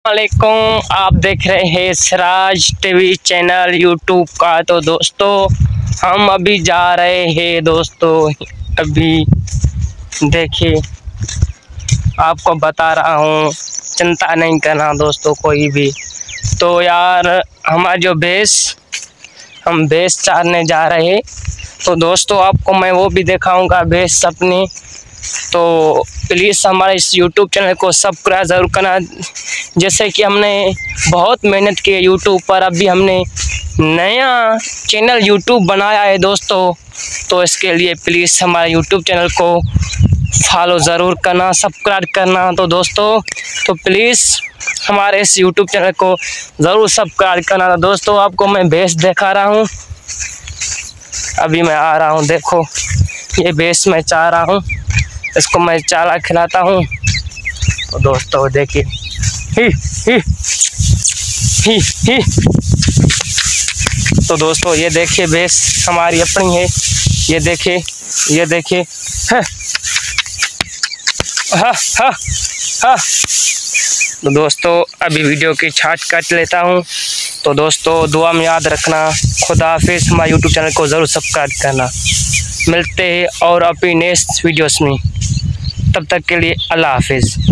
वालेकुम, आप देख रहे हैं सिराज टीवी चैनल यूट्यूब का। तो दोस्तों हम अभी जा रहे हैं अभी देखिए आपको बता रहा हूँ, चिंता नहीं करना दोस्तों कोई भी। तो यार हमारा जो हम भैंस चारने जा रहे हैं। तो दोस्तों आपको मैं वो भी दिखाऊंगा भैंस अपनी। तो प्लीज़ हमारे इस यूट्यूब चैनल को सब्सक्राइब ज़रूर करना। जैसे कि हमने बहुत मेहनत की है यूट्यूब पर, अभी हमने नया चैनल यूट्यूब बनाया है दोस्तों। तो इसके लिए प्लीज़ हमारे यूट्यूब चैनल को फॉलो ज़रूर करना, सब्सक्राइब करना। तो दोस्तों तो प्लीज़ हमारे इस यूट्यूब चैनल को ज़रूर सब्सक्राइब करना। तो दोस्तों आपको मैं भैंस दिखा रहा हूँ, अभी मैं आ रहा हूँ। देखो ये भैंस मैं चाह रहा हूँ, इसको मैं चारा खिलाता हूँ। तो दोस्तों देखिए ही ही। तो दोस्तों ये देखिए भैंस हमारी अपनी है, ये देखिए हाँ हाँ हाँ। तो दोस्तों अभी वीडियो की छाट काट लेता हूँ। तो दोस्तों दुआ में याद रखना। खुदा हाफिज़। हमारे यूट्यूब चैनल को ज़रूर सब्सक्राइब करना। मिलते हैं और अपनी नेक्स्ट वीडियोस में, तब तक के लिए अल्लाह हाफिज़।